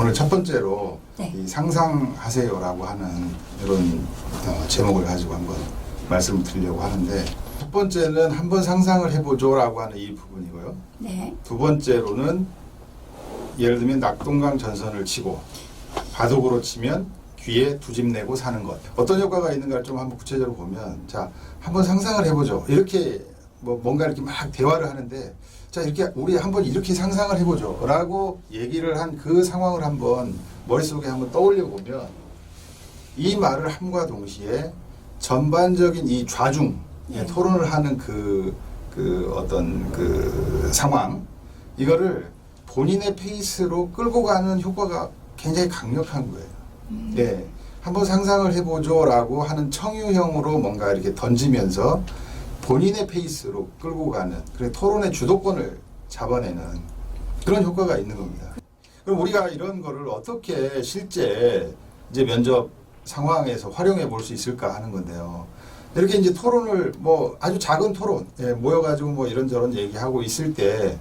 오늘 첫 번째로 네. 이 상상하세요라고 하는 이런 제목을 가지고 한번 말씀을 드리려고 하는데, 첫 번째는 한번 상상을 해보죠라고 하는 이 부분이고요. 네. 두 번째로는 예를 들면 낙동강 전선을 치고 바둑으로 치면 귀에 두 집 내고 사는 것. 어떤 효과가 있는가를 좀 한번 구체적으로 보면, 자, 한번 상상을 해보죠. 이렇게 뭔가 이렇게 막 대화를 하는데, 자, 이렇게 우리 한번 이렇게 상상을 해보죠 라고 얘기를 한 그 상황을 한번 머릿속에 한번 떠올려 보면, 이 말을 함과 동시에 전반적인 이 좌중 토론을 하는 그 어떤 그 상황, 이거를 본인의 페이스로 끌고 가는 효과가 굉장히 강력한 거예요. 예, 한번 상상을 해보죠라고 하는 청유형으로 뭔가 이렇게 던지면서 본인의 페이스로 끌고 가는, 그래 토론의 주도권을 잡아내는 그런 효과가 있는 겁니다. 그럼 우리가 이런 거를 어떻게 실제 이제 면접 상황에서 활용해 볼 수 있을까 하는 건데요. 이렇게 이제 토론을 아주 작은 토론, 모여가지고 이런저런 얘기하고 있을 때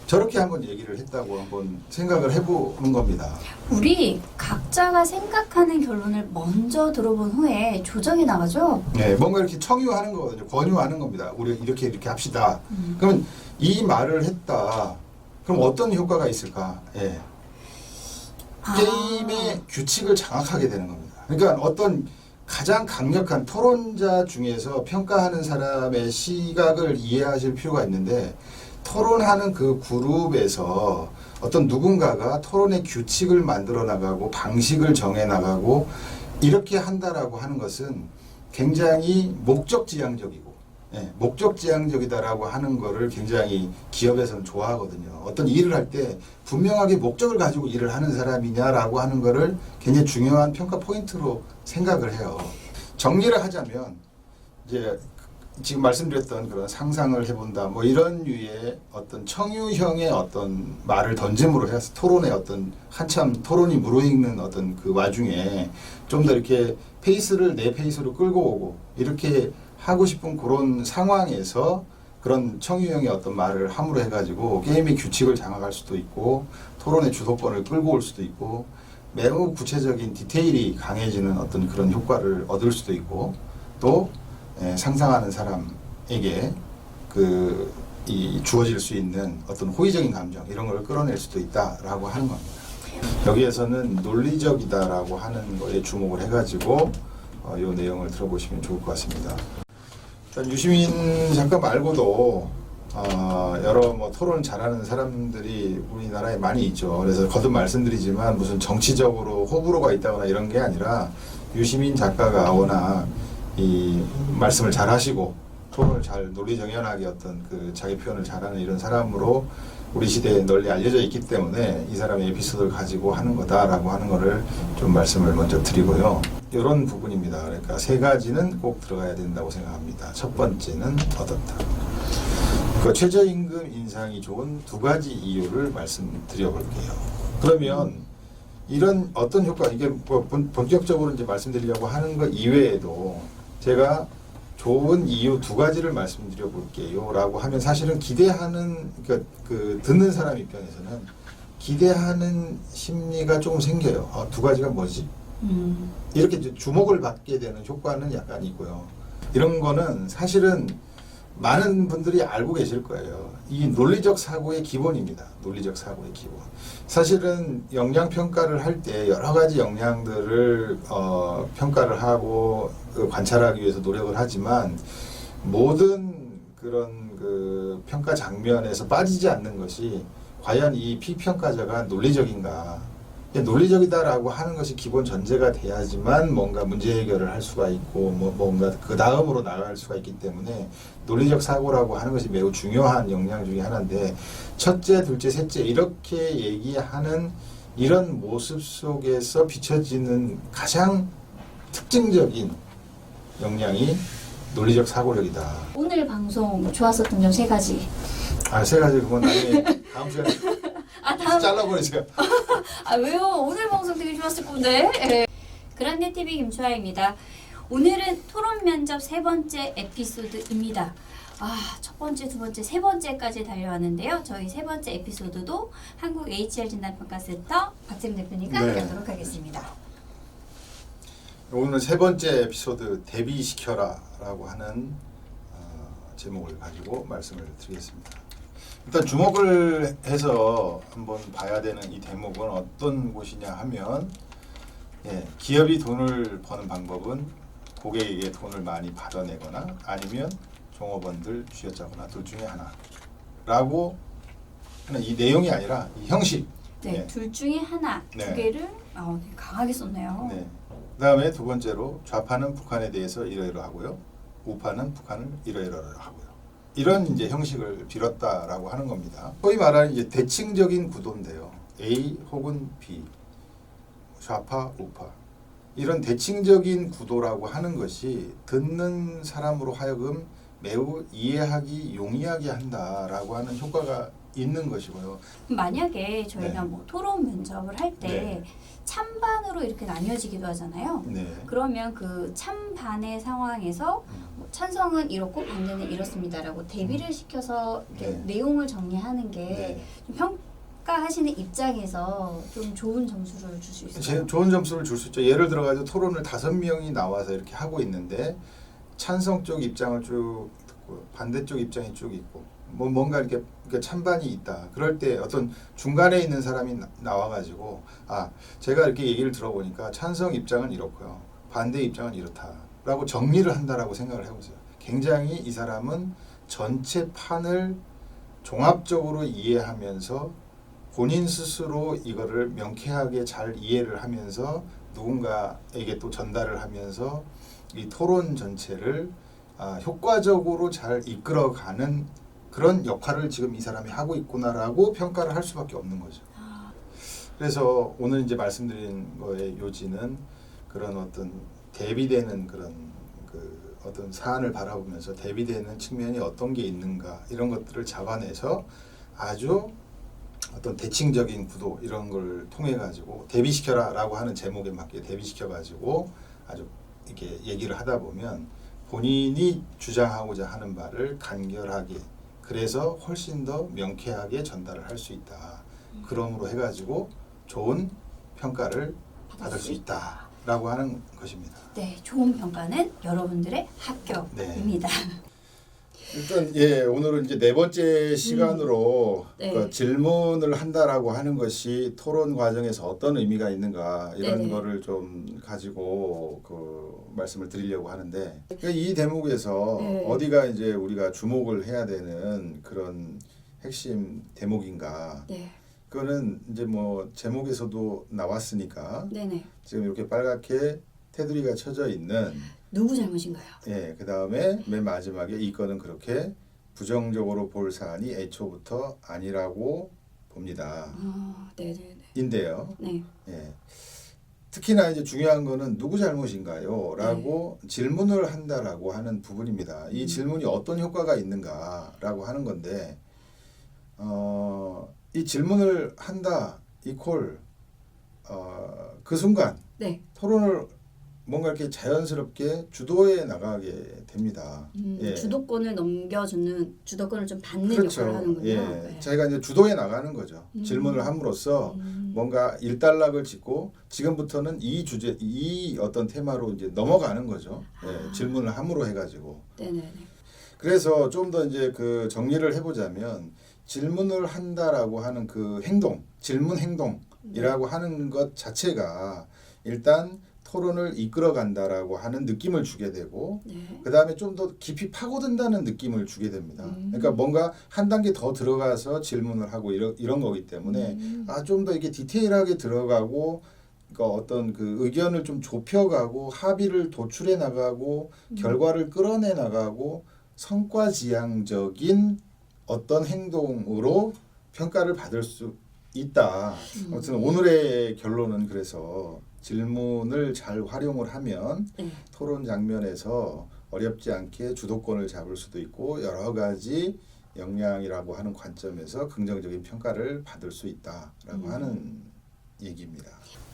저렇게 한번 얘기를 했다고 한번 생각을 해보는 겁니다. 우리 각자가 생각하는 결론을 먼저 들어본 후에 조정이 나가죠? 네, 뭔가 이렇게 청유하는 거거든요. 권유하는 겁니다. 우리 이렇게 합시다. 그러면 이 말을 했다. 그럼 어떤 효과가 있을까? 예. 게임의 규칙을 장악하게 되는 겁니다. 그러니까 어떤 가장 강력한 토론자 중에서 평가하는 사람의 시각을 이해하실 필요가 있는데, 토론하는 그 그룹에서 어떤 누군가가 토론의 규칙을 만들어 나가고 방식을 정해 나가고 이렇게 한다라고 하는 것은 굉장히 목적지향적이고, 목적지향적이다라고 하는 거를 굉장히 기업에서는 좋아하거든요. 어떤 일을 할 때 분명하게 목적을 가지고 일을 하는 사람이냐라고 하는 거를 굉장히 중요한 평가 포인트로 생각을 해요. 정리를 하자면, 이제 지금 말씀드렸던 그런 상상을 해본다, 이런 류의 어떤 청유형의 어떤 말을 던짐으로 해서 토론의 어떤 한참 토론이 무르익는 어떤 그 와중에 좀 더 이렇게 페이스를 내 페이스로 끌고 오고 이렇게 하고 싶은 그런 상황에서 그런 청유형의 어떤 말을 함으로 해가지고 게임의 규칙을 장악할 수도 있고 토론의 주도권을 끌고 올 수도 있고 매우 구체적인 디테일이 강해지는 어떤 그런 효과를 얻을 수도 있고, 또 상상하는 사람에게 이 주어질 수 있는 어떤 호의적인 감정, 이런 걸 끌어낼 수도 있다라고 하는 겁니다. 여기에서는 논리적이다라고 하는 거에 주목을 해가지고 이 내용을 들어보시면 좋을 것 같습니다. 일단 유시민 작가 말고도 여러 토론 잘하는 사람들이 우리나라에 많이 있죠. 그래서 거듭 말씀드리지만 무슨 정치적으로 호불호가 있다거나 이런 게 아니라, 유시민 작가가 워낙 이 말씀을 잘 하시고 토론을 잘 논리정연하게 어떤 그 자기 표현을 잘하는 이런 사람으로 우리 시대에 널리 알려져 있기 때문에 이 사람의 에피소드를 가지고 하는 거다라고 하는 거를 좀 말씀을 먼저 드리고요. 이런 부분입니다. 그러니까 세 가지는 꼭 들어가야 된다고 생각합니다. 첫 번째는 어떻다. 그 최저임금 인상이 좋은 두 가지 이유를 말씀드려 볼게요. 그러면 이런 어떤 효과, 이게 본격적으로 이제 말씀드리려고 하는 것 이외에도 제가 좋은 이유 두 가지를 말씀드려 볼게요 라고 하면, 사실은 기대하는, 그 듣는 사람 입장에서는 기대하는 심리가 조금 생겨요. 두 가지가 뭐지? 이렇게 이제 주목을 받게 되는 효과는 약간 있고요. 이런 거는 사실은 많은 분들이 알고 계실 거예요. 이 논리적 사고의 기본입니다. 논리적 사고의 기본. 사실은 역량 평가를 할 때 여러 가지 역량들을 평가를 하고 관찰하기 위해서 노력을 하지만, 모든 그런 그 평가 장면에서 빠지지 않는 것이 과연 이 피평가자가 논리적인가. 논리적이다라고 하는 것이 기본 전제가 돼야지만 뭔가 문제 해결을 할 수가 있고 뭔가 그 다음으로 나갈 수가 있기 때문에 논리적 사고라고 하는 것이 매우 중요한 역량 중에 하나인데, 첫째, 둘째, 셋째 이렇게 얘기하는 이런 모습 속에서 비춰지는 가장 특징적인 역량이 논리적 사고력이다. 오늘 방송 좋았었던 점 세 가지. 세 가지 그건 나중에 다음 시간에 다음 잘라버리세요. 왜요? 오늘 방송 되게 좋았을 건데. 그란데TV 김초아입니다. 오늘은 토론 면접 세 번째 에피소드입니다. 첫 번째, 두 번째, 세 번째까지 달려왔는데요. 저희 세 번째 에피소드도 한국 HR 진단평가센터 박재림 대표님과 네. 함께하도록 하겠습니다. 오늘 세 번째 에피소드 대비시켜라라고 하는 제목을 가지고 말씀을 드리겠습니다. 일단 주목을 해서 한번 봐야 되는 이 대목은 어떤 곳이냐 하면 기업이 돈을 버는 방법은 고객에게 돈을 많이 받아내거나 아니면 종업원들 쥐어짜거나 둘 중에 하나라고 하는 이 내용이 아니라 이 형식. 네, 둘 중에 하나, 네. 두 개를 강하게 썼네요. 네. 그다음에 두 번째로 좌파는 북한에 대해서 이러이러하고요, 우파는 북한을 이러이러하고요. 이런 이제 형식을 빌었다라고 하는 겁니다. 소위 말하는 이제 대칭적인 구도인데요. A 혹은 B, 좌파, 우파. 이런 대칭적인 구도라고 하는 것이 듣는 사람으로 하여금 매우 이해하기 용이하게 한다라고 하는 효과가 있는 것이고요. 만약에 저희가 네. 뭐 토론 면접을 할 때 네. 찬반으로 이렇게 나뉘어지기도 하잖아요. 네. 그러면 그 찬반의 상황에서 뭐 찬성은 이렇고 반대는 이렇습니다라고 대비를 시켜서 이렇게 네. 내용을 정리하는 게 네. 좀 평가하시는 입장에서 좀 좋은 점수를 줄 수 있어요. 좋은 점수를 줄 수 있죠. 예를 들어가지고 토론을 5명이 나와서 이렇게 하고 있는데 찬성 쪽 입장을 쭉 듣고 반대쪽 입장이 쭉 있고 뭔가 이렇게 찬반이 있다. 그럴 때 어떤 중간에 있는 사람이 나와가지고 제가 이렇게 얘기를 들어보니까 찬성 입장은 이렇고요, 반대 입장은 이렇다라고 정리를 한다라고 생각을 해보세요. 굉장히 이 사람은 전체 판을 종합적으로 이해하면서 본인 스스로 이거를 명쾌하게 잘 이해를 하면서 누군가에게 또 전달을 하면서 이 토론 전체를 효과적으로 잘 이끌어가는 그런 역할을 지금 이 사람이 하고 있구나라고 평가를 할 수밖에 없는 거죠. 그래서 오늘 이제 말씀드린 거의 요지는 그런 어떤 대비되는 그런 그 어떤 사안을 바라보면서 대비되는 측면이 어떤 게 있는가 이런 것들을 잡아내서 아주 어떤 대칭적인 구도 이런 걸 통해 가지고 대비시켜라라고 하는 제목에 맞게 대비시켜 가지고 아주 이렇게 얘기를 하다 보면 본인이 주장하고자 하는 바를 간결하게, 그래서 훨씬 더 명쾌하게 전달을 할 수 있다. 그러므로 해가지고 좋은 평가를 받을 수 있다라고 하는 것입니다. 네, 좋은 평가는 여러분들의 합격입니다. 일단 오늘은 이제 네 번째 시간으로 네. 그 질문을 한다라고 하는 것이 토론 과정에서 어떤 의미가 있는가 이런 네네. 거를 좀 가지고 그 말씀을 드리려고 하는데, 이 대목에서 네. 어디가 이제 우리가 주목을 해야 되는 그런 핵심 대목인가? 네, 그거는 이제 뭐 제목에서도 나왔으니까 네네. 지금 이렇게 빨갛게 테두리가 쳐져 있는 누구 잘못인가요? 그 다음에 맨 마지막에 이거는 그렇게 부정적으로 볼 사안이 애초부터 아니라고 봅니다. 네네네. 인데요. 네. 특히나 이제 중요한 거는 누구 잘못인가요? 라고 질문을 한다라고 하는 부분입니다. 이 질문이 어떤 효과가 있는가라고 하는 건데, 이 질문을 한다 이퀄 그 순간 네. 토론을 뭔가 이렇게 자연스럽게 주도해 나가게 됩니다. 주도권을 넘겨주는, 주도권을 좀 받는 그렇죠. 역할을 하는군요. 네. 저희가 이제 주도해 나가는 거죠. 질문을 함으로써 뭔가 일단락을 짓고 지금부터는 이 주제, 이 어떤 테마로 이제 넘어가는 거죠. 질문을 함으로 해가지고. 네네네. 그래서 좀 더 이제 그 정리를 해보자면 질문을 한다라고 하는 그 행동, 질문 행동이라고 하는 것 자체가 일단 토론을 이끌어 간다라고 하는 느낌을 주게 되고, 그 다음에 좀 더 깊이 파고든다는 느낌을 주게 됩니다. 그러니까 뭔가 한 단계 더 들어가서 질문을 하고 이런 거기 때문에 좀 더 이게 디테일하게 들어가고, 그러니까 어떤 그 의견을 좀 좁혀가고 합의를 도출해 나가고 결과를 끌어내 나가고 성과지향적인 어떤 행동으로 평가를 받을 수 있다. 아무튼 오늘의 결론은 그래서 질문을 잘 활용을 하면 토론 장면에서 어렵지 않게 주도권을 잡을 수도 있고 여러 가지 역량이라고 하는 관점에서 긍정적인 평가를 받을 수 있다라고 하는 얘기입니다.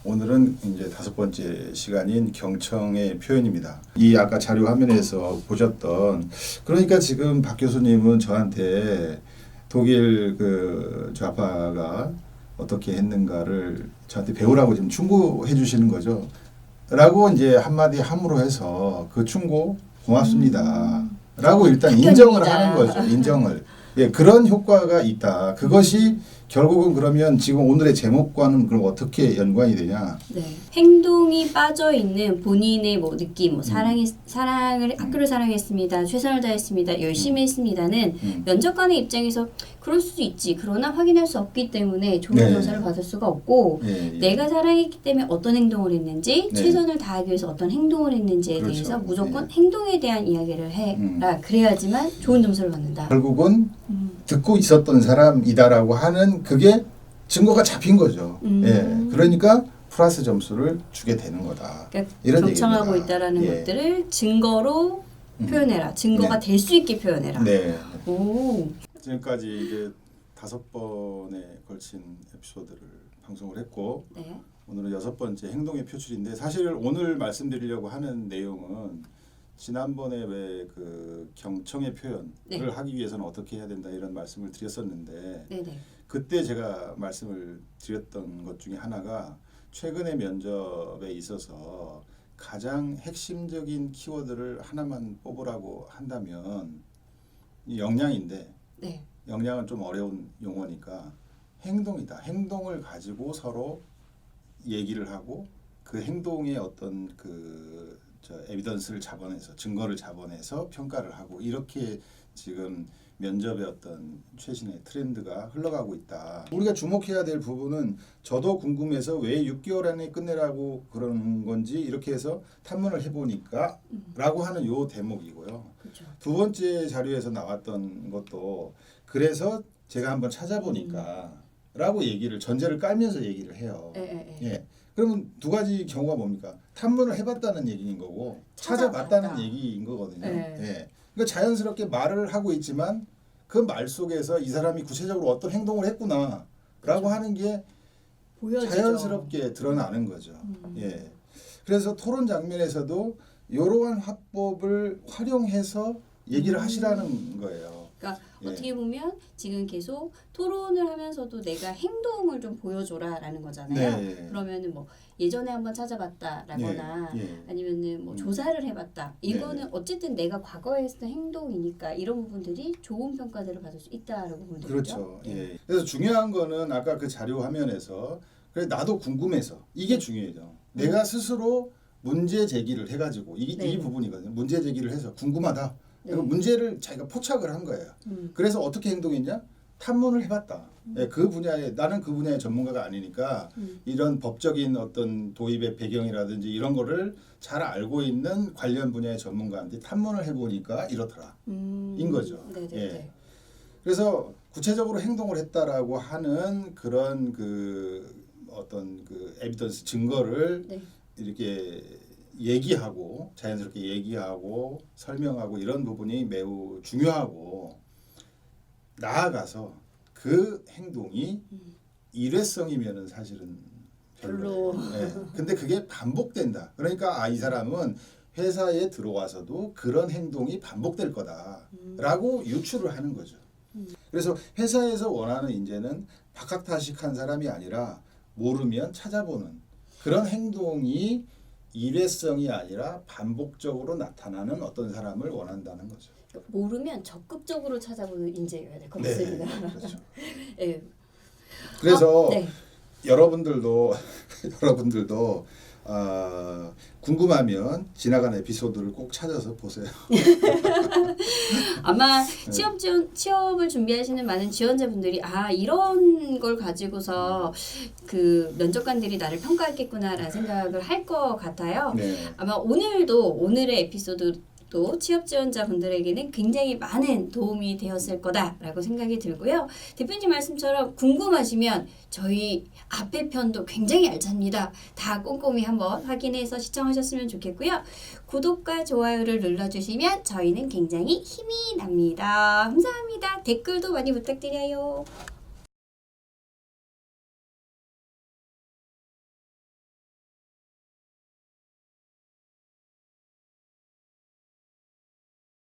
오늘은 이제 5번째 시간인 경청의 표현입니다. 이 아까 자료 화면에서 보셨던 그러니까 지금 박 교수님은 저한테 독일 그 좌파가 어떻게 했는가를 저한테 배우라고 지금 충고해 주시는 거죠. 라고 이제 한마디 함으로 해서 그 충고 고맙습니다. 라고 일단 인정을 하는 거죠. 인정을. 예, 그런 효과가 있다. 그것이 결국은 그러면 지금 오늘의 제목과는 그럼 어떻게 연관이 되냐? 네. 행동이 빠져 있는 본인의 뭐 느낌, 뭐 사랑을 학교를 사랑했습니다, 최선을 다했습니다, 열심히 했습니다는 면접관의 입장에서 그럴 수도 있지. 그러나 확인할 수 없기 때문에 좋은 네. 점수를 받을 수가 없고 내가 사랑했기 때문에 어떤 행동을 했는지 네. 최선을 다하기 위해서 어떤 행동을 했는지에 그렇죠. 대해서 무조건 네. 행동에 대한 이야기를 해라. 그래야지만 좋은 점수를 받는다. 결국은 듣고 있었던 사람이다라고 하는 그게 증거가 잡힌 거죠. 예, 그러니까 플러스 점수를 주게 되는 거다. 그러니까 이런 경청하고 얘기입니다. 있다라는 예. 것들을 증거로 표현해라. 증거가 될 수 있게 표현해라. 네. 오. 지금까지 이제 5번에 걸친 에피소드를 방송을 했고 네. 오늘은 6번째 행동의 표출인데 사실 오늘 말씀드리려고 하는 내용은 지난번에 왜 그 경청의 표현을 네. 하기 위해서는 어떻게 해야 된다 이런 말씀을 드렸었는데 네네. 그때 제가 말씀을 드렸던 것 중에 하나가 최근의 면접에 있어서 가장 핵심적인 키워드를 하나만 뽑으라고 한다면 이 역량인데 네. 역량은 좀 어려운 용어니까 행동이다. 행동을 가지고 서로 얘기를 하고 그 행동의 어떤 에비던스를 잡아내서 증거를 잡아내서 평가를 하고 이렇게 지금 면접의 어떤 최신의 트렌드가 흘러가고 있다. 우리가 주목해야 될 부분은 저도 궁금해서 왜 6개월 안에 끝내라고 그러는 건지 이렇게 해서 탐문을 해보니까 라고 하는 요 대목이고요. 그렇죠. 두 번째 자료에서 나왔던 것도 그래서 제가 한번 찾아보니까 라고 얘기를 전제를 깔면서 얘기를 해요. 예. 그러면 두 가지 경우가 뭡니까? 탐문을 해봤다는 얘기인 거고 찾아봤다는 얘기인 거거든요. 예. 그러니까 자연스럽게 말을 하고 있지만 그 말 속에서 이 사람이 구체적으로 어떤 행동을 했구나 라고 하는 게 보여지죠. 자연스럽게 드러나는 거죠. 예. 그래서 토론 장면에서도 이러한 화법을 활용해서 얘기를 하시라는 거예요. 그러니까 예. 어떻게 보면 지금 계속 토론을 하면서도 내가 행동을 좀 보여줘라라는 거잖아요. 네. 그러면은 뭐 예전에 한번 찾아봤다라거나 예. 예. 아니면은 뭐 조사를 해봤다. 이거는 네. 어쨌든 내가 과거에 했던 행동이니까 이런 부분들이 좋은 평가들을 받을 수 있다라고 보면 되죠. 그렇죠. 예. 그래서 중요한 거는 아까 그 자료 화면에서 그래 나도 궁금해서 이게 중요해요. 내가 스스로 문제 제기를 해가지고 이 부분이거든요. 문제 제기를 해서 궁금하다. 그리고 문제를 자기가 포착을 한 거예요. 그래서 어떻게 행동했냐? 탐문을 해봤다. 예, 그 분야에 나는 그 분야의 전문가가 아니니까 이런 법적인 어떤 도입의 배경이라든지 이런 거를 잘 알고 있는 관련 분야의 전문가한테 탐문을 해보니까 이렇더라. 인 거죠. 예. 그래서 구체적으로 행동을 했다라고 하는 그런 어떤 에비던스 증거를 이렇게 얘기하고 자연스럽게 얘기하고 설명하고 이런 부분이 매우 중요하고 나아가서 그 행동이 일회성이면은 사실은 별로. 네. 근데 그게 반복된다. 그러니까 이 사람은 회사에 들어와서도 그런 행동이 반복될 거다라고 유추를 하는 거죠. 그래서 회사에서 원하는 인재는 박학다식한 사람이 아니라 모르면 찾아보는 그런 행동이 일회성이 아니라 반복적으로 나타나는 어떤 사람을 원한다는 거죠. 모르면 적극적으로 찾아보는 인재여야 될 것 같습니다. 네, 그렇죠. 네. 그래서 여러분들도 궁금하면 지나가는 에피소드를 꼭 찾아서 보세요. 아마 취업을 준비하시는 많은 지원자분들이 이런 걸 가지고서 그 면접관들이 나를 평가했겠구나라는 생각을 할 것 같아요. 네. 아마 오늘의 에피소드 또 취업 지원자분들에게는 굉장히 많은 도움이 되었을 거다라고 생각이 들고요. 대표님 말씀처럼 궁금하시면 저희 앞에 편도 굉장히 알찹니다. 다 꼼꼼히 한번 확인해서 시청하셨으면 좋겠고요. 구독과 좋아요를 눌러주시면 저희는 굉장히 힘이 납니다. 감사합니다. 댓글도 많이 부탁드려요.